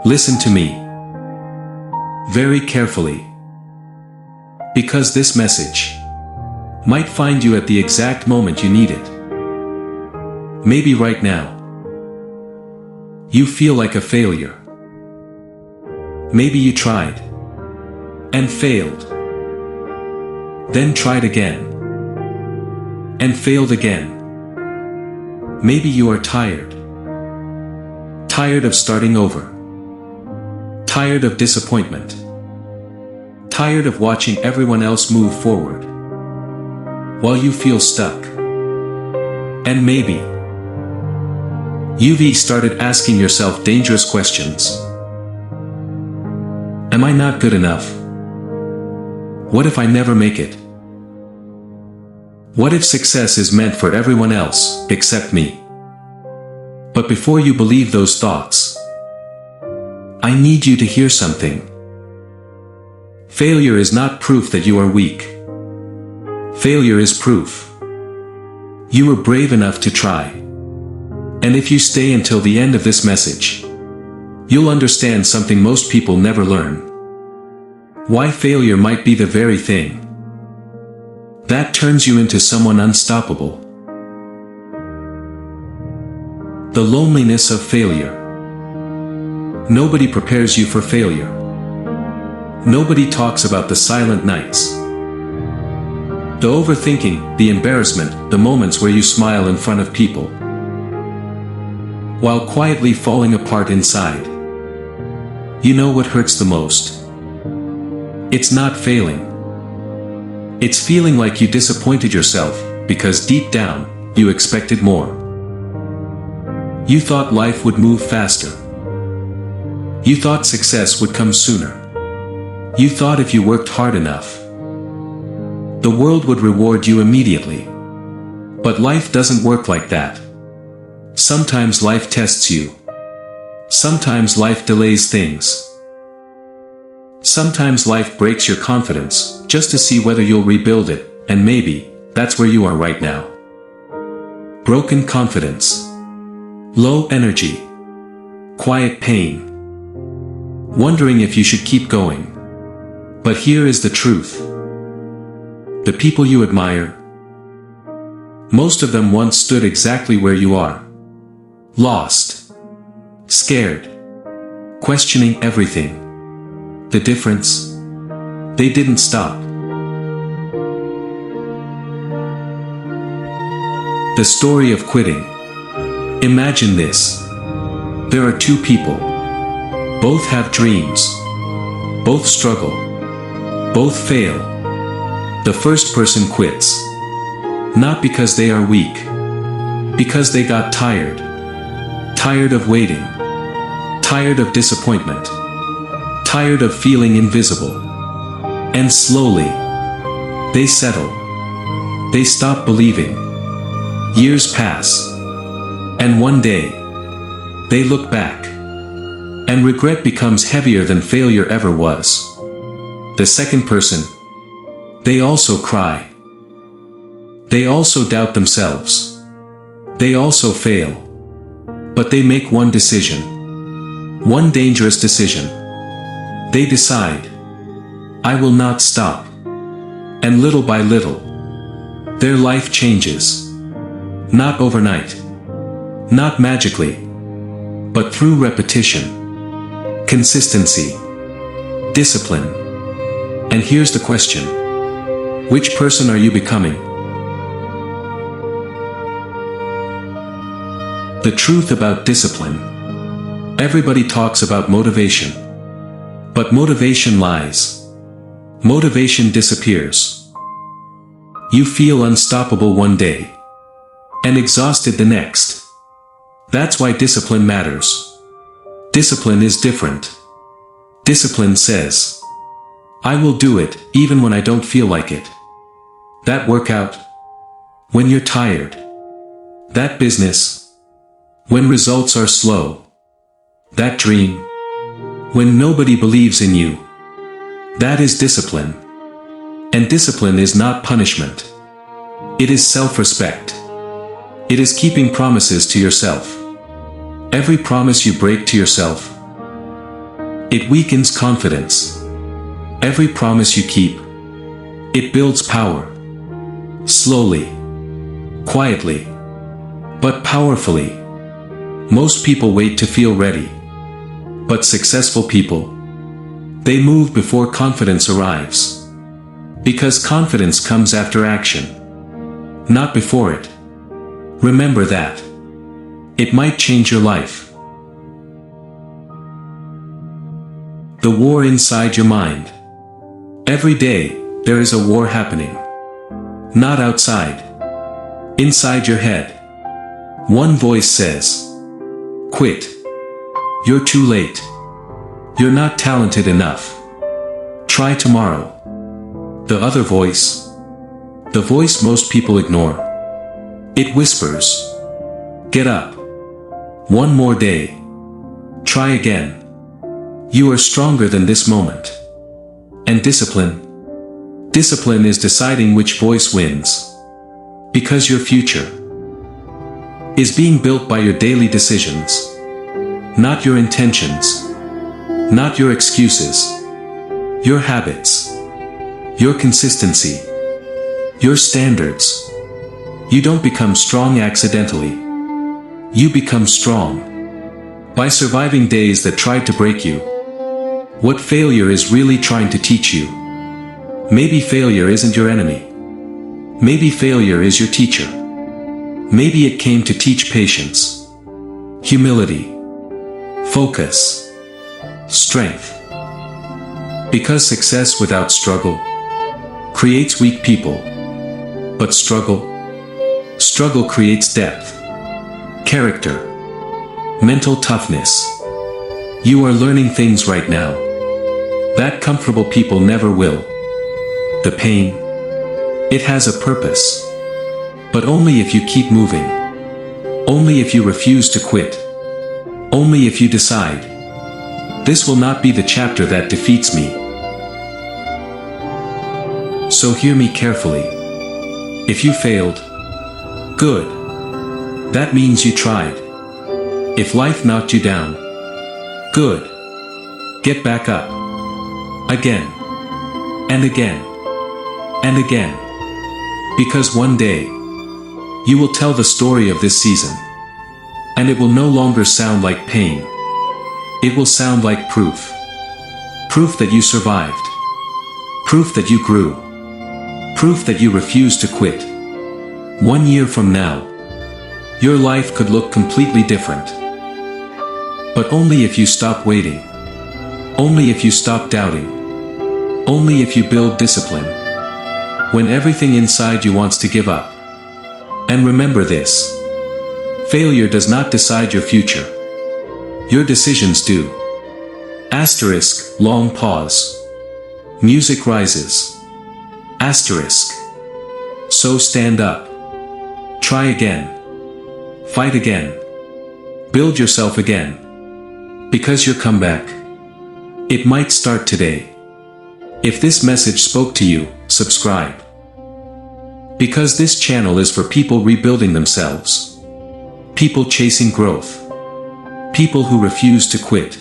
Listen to me very carefully, because this message might find you at the exact moment you need it. Maybe right now you feel like a failure. Maybe you tried and failed, then tried again and failed again. Maybe you are tired of starting over, tired of disappointment, tired of watching everyone else move forward while you feel stuck. And maybe you've started asking yourself dangerous questions. Am I not good enough? What if I never make it? What if success is meant for everyone else except me? But before you believe those thoughts, I need you to hear something. Failure is not proof that you are weak. Failure is proof you were brave enough to try. And if you stay until the end of this message, you'll understand something most people never learn. Why failure might be the very thing that turns you into someone unstoppable. The loneliness of failure. Nobody prepares you for failure. Nobody talks about the silent nights, the overthinking, the embarrassment, the moments where you smile in front of people while quietly falling apart inside. You know what hurts the most? It's not failing. It's feeling like you disappointed yourself because deep down, you expected more. You thought life would move faster. You thought success would come sooner. You thought if you worked hard enough, the world would reward you immediately. But life doesn't work like that. Sometimes life tests you. Sometimes life delays things. Sometimes life breaks your confidence, just to see whether you'll rebuild it, and maybe that's where you are right now. Broken confidence. Low energy. Quiet pain. Wondering if you should keep going. But here is the truth. The people you admire, most of them once stood exactly where you are. Lost. Scared. Questioning everything. The difference? They didn't stop. The story of quitting. Imagine this. There are two people. Both have dreams. Both struggle. Both fail. The first person quits. Not because they are weak. Because they got tired. Tired of waiting. Tired of disappointment. Tired of feeling invisible. And slowly, they settle. They stop believing. Years pass. And one day, they look back. And regret becomes heavier than failure ever was. The second person, they also cry. They also doubt themselves. They also fail. But they make one decision. One dangerous decision. They decide, I will not stop. And little by little, their life changes. Not overnight. Not magically. But through repetition. Consistency. Discipline. And here's the question. Which person are you becoming? The truth about discipline. Everybody talks about motivation. But motivation lies. Motivation disappears. You feel unstoppable one day. And exhausted the next. That's why discipline matters. Discipline is different. Discipline says, I will do it, even when I don't feel like it. That workout. When you're tired. That business. When results are slow. That dream. When nobody believes in you. That is discipline. And discipline is not punishment. It is self-respect. It is keeping promises to yourself. Every promise you break to yourself It weakens confidence. Every promise you keep, it builds power. Slowly, quietly, but powerfully. Most people wait to feel ready. But successful people, they move before confidence arrives. Because confidence comes after action, not before it. Remember that. It might change your life. The war inside your mind. Every day, there is a war happening. Not outside. Inside your head. One voice says, "Quit. You're too late. You're not talented enough. Try tomorrow." The other voice. The voice most people ignore. It whispers, "Get up. One more day. Try again. You are stronger than this moment." And discipline. Discipline is deciding which voice wins. Because your future is being built by your daily decisions. Not your intentions. Not your excuses. Your habits. Your consistency. Your standards. You don't become strong accidentally. You become strong by surviving days that tried to break you. What failure is really trying to teach you? Maybe failure isn't your enemy. Maybe failure is your teacher. Maybe it came to teach patience, humility, focus, strength. Because success without struggle creates weak people. But struggle creates depth, character, mental toughness. You are learning things right now that comfortable people never will. The pain, it has a purpose. But only if you keep moving. Only if you refuse to quit. Only if you decide, "This will not be the chapter that defeats me." So hear me carefully. If you failed, good. That means you tried. If life knocked you down, good. Get back up. Again. And again. And again. Because one day, you will tell the story of this season. And it will no longer sound like pain. It will sound like proof. Proof that you survived. Proof that you grew. Proof that you refused to quit. 1 year from now, your life could look completely different. But only if you stop waiting. Only if you stop doubting. Only if you build discipline. When everything inside you wants to give up. And remember this. Failure does not decide your future. Your decisions do. Asterisk, long pause. Music rises. Asterisk. So stand up. Try again. Fight again. Build yourself again. Because your comeback, it might start today. If this message spoke to you, subscribe. Because this channel is for people rebuilding themselves. People chasing growth. People who refuse to quit.